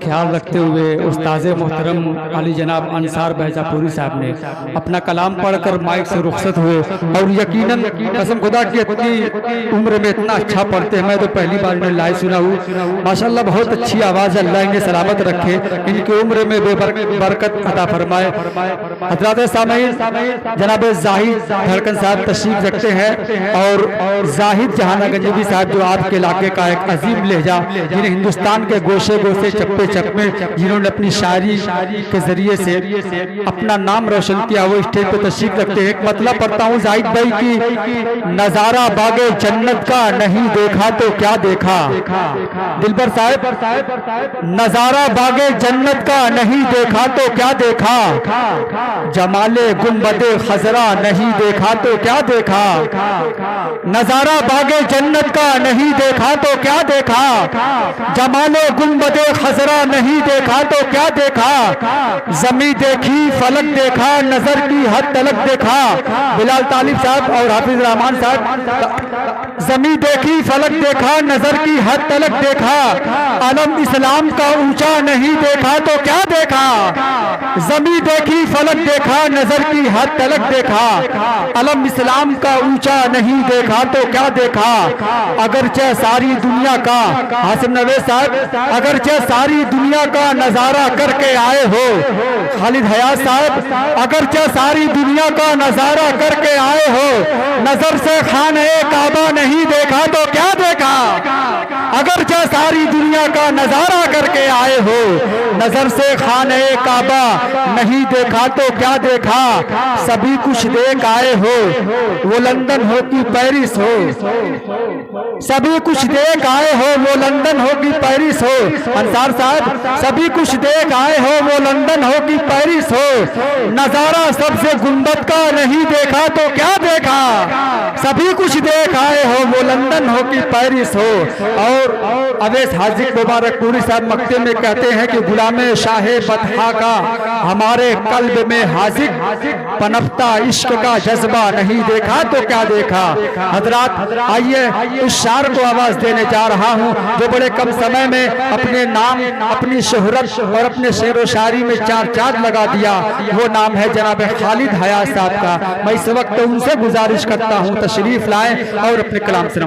ख्याल रखते हुए उस्ताद मोहतरम अली जनाब अंसार बैजापुरी साहब ने अपना कलाम पढ़कर माइक से रुखसत हुए। और यकीनन कसम खुदा की इतनी उम्र में इतना अच्छा पढ़ते हैं, मैं तो पहली बार इन्हें लाइव सुना हूँ। माशाल्लाह बहुत अच्छी आवाज़, अल्लाह इन्हें सलामत रखे, इनकी उम्र में बेबरकत अता फरमाए। हज़रात सामईन, जनाब जाहिद धड़कन साहब तशरीफ रखते हैं और जाहिद जहानागंजी साहब जो आपके इलाके का एक अजीम लहजा, जिन्हें हिंदुस्तान के गोशे गोशे चप्पे चप्पे जिन्होंने अपनी शायरी के जरिए से अपना नाम रोशन किया, वो स्टेज पे तशरीफ रखते हैं। एक मतलब पढ़ता हूँ जाहिद भाई की, नजारा बागे जन्नत का नहीं देखा तो क्या देखा। दिलबर साहब, नजारा बागे जन्नत का नहीं देखा तो क्या देखा, जमाले गुंबदे खजरा नहीं देखा तो क्या देखा, नजारा बागे जन्नत का नहीं देखा तो क्या देखा, जमाले गुंबदे खजरा नहीं देखा तो क्या देखा, जमी देखी फलक देखा नजर की हद तलक देखा। बिलाल तालिब साहब और हाफिज रहमान साहब, जमी देखी फलक देखा नजर की हद तलक देखा, अलम इस्लाम का ऊंचा नहीं देखा तो क्या देखा, जमी देखी फलक देखा नजर की हद तलक देखा, अलम इस्लाम का ऊंचा नहीं देखा तो क्या देखा। अगरचे सारी दुनिया का, हासिम नवेद साहब, अगरचे सारी दुनिया का नजारा करके आए हो। खालिद हयात साहब, अगरचे सारी दुनिया का नजारा करके आए हो, नजर से खाने काबा नहीं देखा तो क्या देखा, अगरचे सारी दुनिया का नजारा करके आए हो, नजर से खाने काबा नहीं देखा तो क्या देखा। सभी कुछ देख आए हो, वो लंदन हो कि पेरिस हो, सभी कुछ देख आए हो, वो लंदन हो कि पेरिस हो। अंसार साहब, सभी कुछ देख आए हो, वो लंदन हो कि पेरिस हो, नजारा सबसे गुंबद का नहीं देखा तो क्या देखा, सभी कुछ देख आए हो, वो लंदन हो कि पेरिस हो। और अवैस हाजिक मुबारकपुरी साहब मक्ते में कहते हैं कि गुलामे शाहे बतहा का हमारे कल्ब में हाजिक पनपता इश्क का जज्बा नहीं देखा तो क्या देखा। हजरात आइए उस शार को आवाज देने जा रहा हूँ जो बड़े कम समय में अपने नाम, अपनी शोहरत और अपने शेर व शायरी में चार चांद लगा दिया। वो नाम है जनाब खालिद हयात साहब का। मैं इस वक्त उनसे गुजारिश करता हूँ तशरीफ लाएं और अपने कलाम से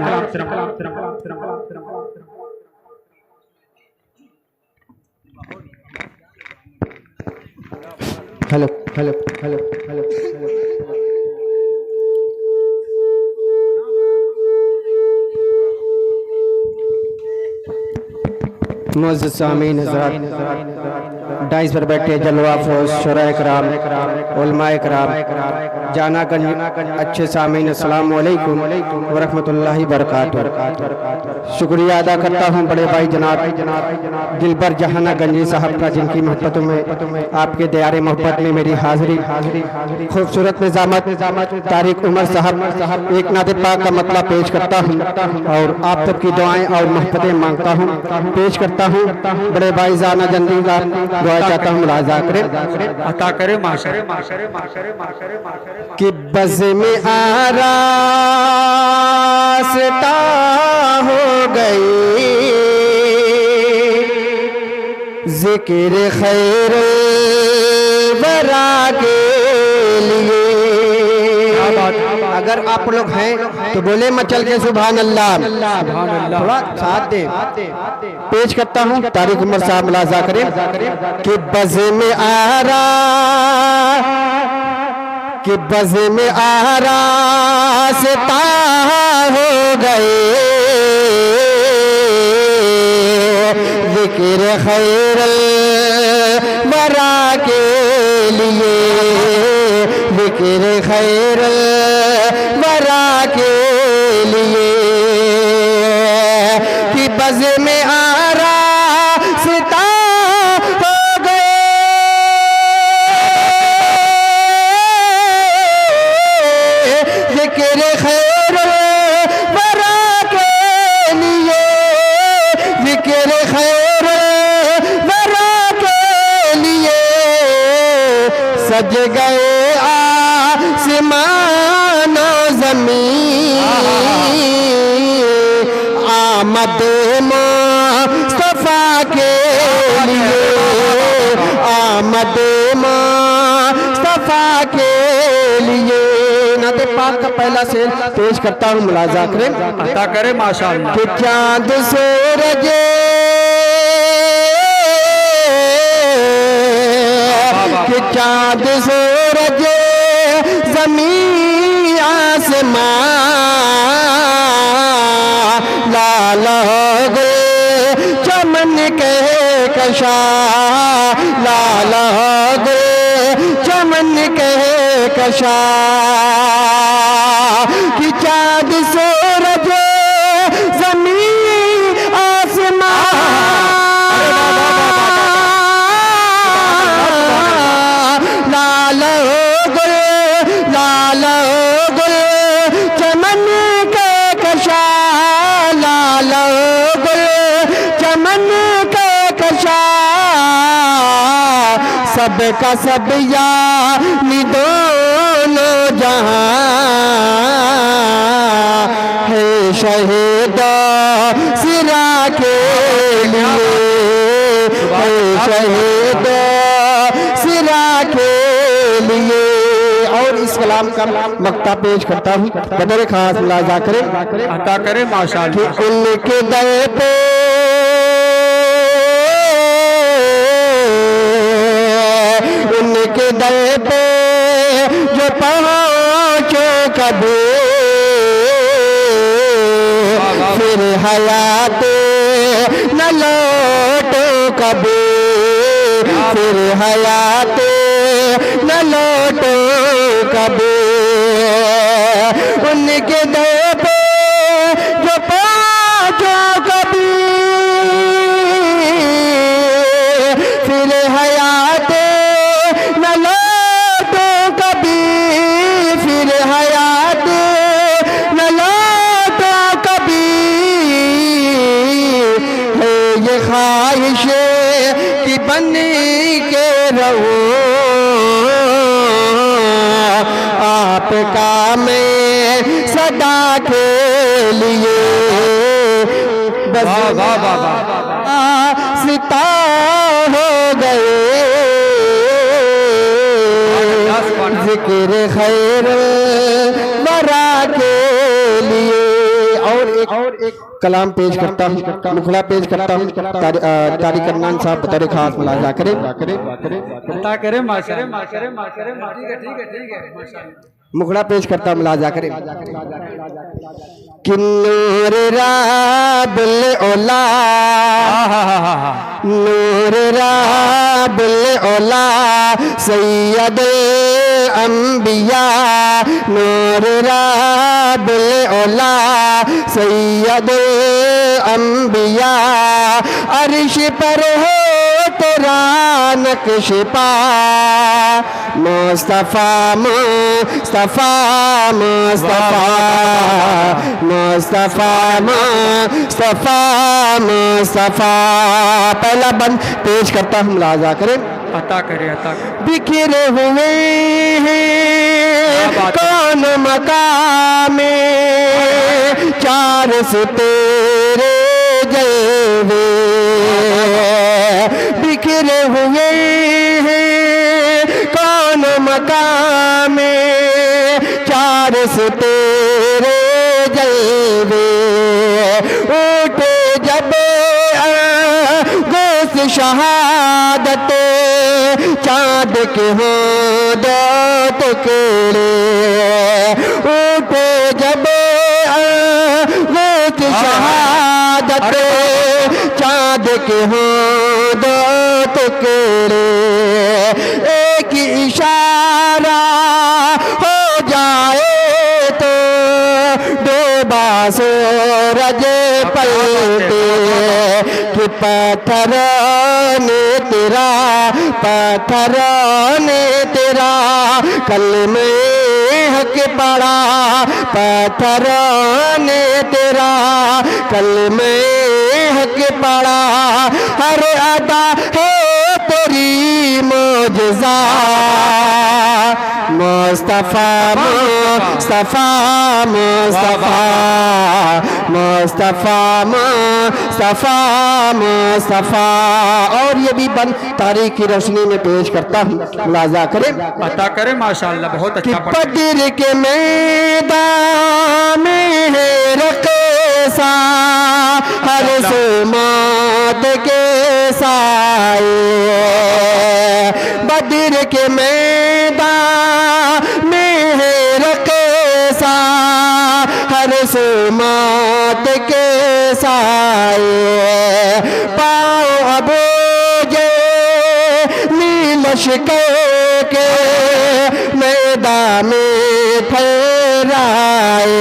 हेलो हेलो हेलो हेलो मुअज़्ज़िज़ सामीन हज़रात, डाइस पर बैठे जलवा फरोश शुरा कराम, उलमाए कराम, जाना गंज अच्छे सामीन, अस्सलामु अलैकुम व रहमतुल्लाहि बरकातुहू। शुक्रिया अदा करता हूँ बड़े भाई जनाब दिलबर जहाना गंजी साहब का, जिनकी मोहब्बतों में आपके दयारे मोहब्बत में मेरी हाजिरी। खूबसूरत निज़ामत तारिक उमर साहब एक नाते पाक का मतलब पेश करता हूँ और आप सबकी दुआएं और मोहब्बतें मांगता हूँ, पेश करता हूँ। बड़े भाई जाना जंदी का दुआ चाहता हूँ, मुलाजा करे अता करे माशरे कि बज़ में आरास्ता हो गई, ज़िक्र खैर वरा के लिए। अगर आप लोग हैं तो बोले मचल के सुभान अल्लाह, थोड़ा साथ दे। पेश करता हूँ, तारिक उमर साहब मुलाजा करें कि बज़ में आरा, कि बज़ में आरास्ता हो गए, ज़िक्र खैरल वरा के लिए, ज़िक्र खैरल वरा के लिए। कि बज़ में आरास्ता हो गए, ज़िक्र खैरल वरा के लिए, ज़िक्र खैरल वरा के लिए। सज गए आसमान ज़मीन, आमद मुस्तफा के लिए, आमद मुस्तफा के लिए। नाते पाक का पहला शेर पेश करता हूँ, मुलाजा करें। अता करे माशाअल्लाह। कि चांद सूरज कि चांद सूरज ज़मीन आसमां लाल हो गए चमन के कशा, लाल हो गए चमन के कशा। कि चांद सूरज ज़मीन आसमां लाल हो गए, लाल हो गए चमन के कशा, लाल हो गए चमन के कशा। सबका सब यानी दोनों जहां है शहीद सिरा के लिए, है शहीद सिरा के लिए। और इस कलाम का मक्ता पेश करता हूँ, बदर खास मुलाजा करें। अता करे माशाअल्लाह। उनके दर पे उनके दर पे जो पहुँचो कभी फिर हयात न लौटो कभी, फिर हयात न लौटो कभी। उनके दर पे जो पहुँचो कभी फिर हयात न लौटो कभी, फिर हयात न लौटो कभी। है ये ख्वाहिश कि बन के रहो आपका मैं सदा के लिए। बस सिता हो गए जिक्र खैर बरा के लिए। और एक कलाम पेश करता हूँ, मुखड़ा पेश करता हूँ, तारिक अदनान साहब बतौर खास मुलाजा करें। अता करे माशाअल्लाह। ठीक है माशाअल्लाह। मुखड़ा पेश करता मुलाजा करें। कि नूर राबुल औला, नूर राबुल औला सैयदुल अंबिया, नूर राबुल औला सैयदुल अंबिया। अर्श पर हो तेरा नक्शपा, मुस्तफा मुस्तफा मुस्तफा मुस्तफा मुस्तफा मुस्तफा। पहला बंद पेश करता हूँ, मुलाजा करें। अता करे अता करे। बिखरे हुए हैं कौन मकामे चार से तेरे जलवे, बिखरे हुए हैं कौन मकामे चार से तेरे जलवे। उठे जब गोश शहादत चाँद के हों दो टुकड़े, उठे जब गोश शहादत चाँद के हों दो टुकड़े। एक इशारा हो जाए तो डूबा सूरज पलटे, कि पत्थरों ने तेरा पत्थरों ने तेरा कलमे हक पढ़ा, पत्थरों ने तेरा कलमे हक पढ़ा। हर अदा है तेरी मौजज़ा, मुस्तफा मुस्तफा मुस्तफा मुस्तफा मुस्तफा मुस्तफा। और ये भी बंद तारीख की रोशनी में पेश करता हूँ, मुलाजा करें। अता करे माशाअल्लाह, बहुत अच्छा पढ़ते हैं। बद्र के मैदान में है रक़सा हर सुमात के साए। बद्र के मैदान में है रक़सा हर सुमात के साए। पाओ अबू लश्कर के मैदान में ठहराए।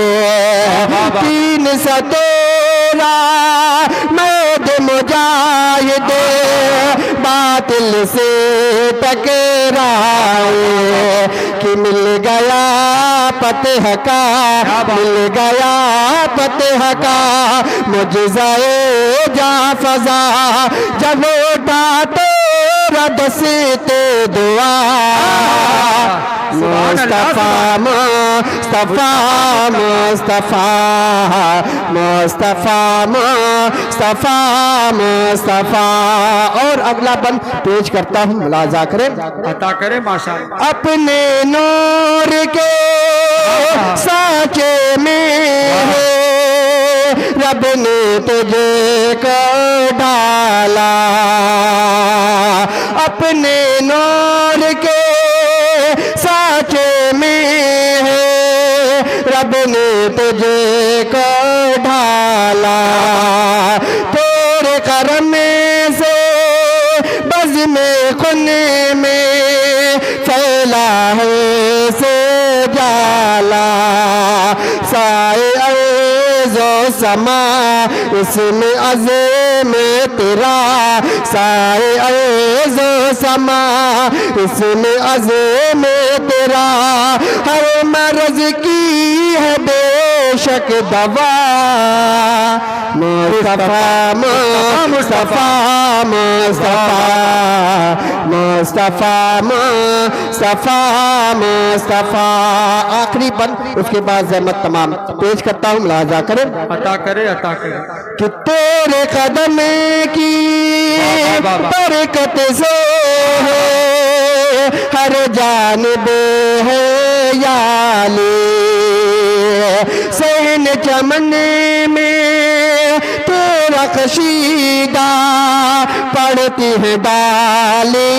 313 मर्द मुजाहिद बातिल से टकराए कि मिल गया फतह का, मिल गया फतह का मुजज़ाए जां फज़ा। जब उठाते दस्ते दुआ मुस्तफा मुस्तफा मुस्तफा मुस्तफा मुस्तफा मुस्तफा। और अगला बंद पेश करता हूँ, मुलाजा करें। अता करे माशाअल्लाह। अपने नूर के साँचे में रब ने तुझे को डाला। अपने नूर के साँचे में रब ने तुझे को ढाला। तेरे करम से बज़ में खुन में फैला है से जाला। साए जो समा इसमें अज़म तेरा, साए जो समा इसमें अज़म तेरा। हर मर्ज की है बेशक दवा मुस्तफा मुस्तफा मुस्तफा मुस्तफा मुस्तफा मुस्तफा। आखिरी बंद, उसके बाद ज़हमत तमाम पेश करता हूँ, मुलाजा करें। अता करे अता करे। कि तेरे कदम की बरकत से हर जानिब है याली। सहन चमन में तेरा कशीदा पड़ती है डाली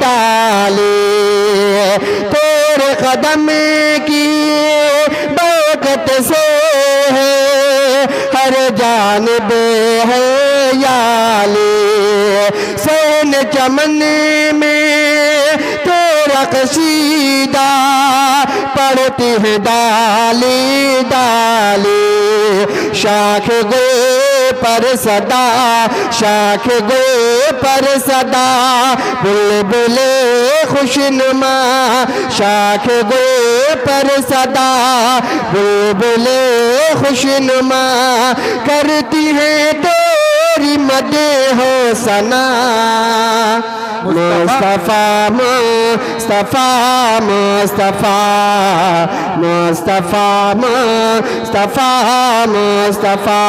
डाली। तेरे कदम की बरकत से हर जानिब है याली। सहन चमन में तेरा कशीदा पड़ती है डाली डाली। शाख गो पर सदा, शाख गो पर सदा बुलबुले खुशनुमा। शाख गो पर सदा बुलबुले खुशनुमा करती है तेरी मदे हो सना। मुस्तफा मुस्तफा मुस्तफा मुस्तफा मुस्तफा मुस्तफा।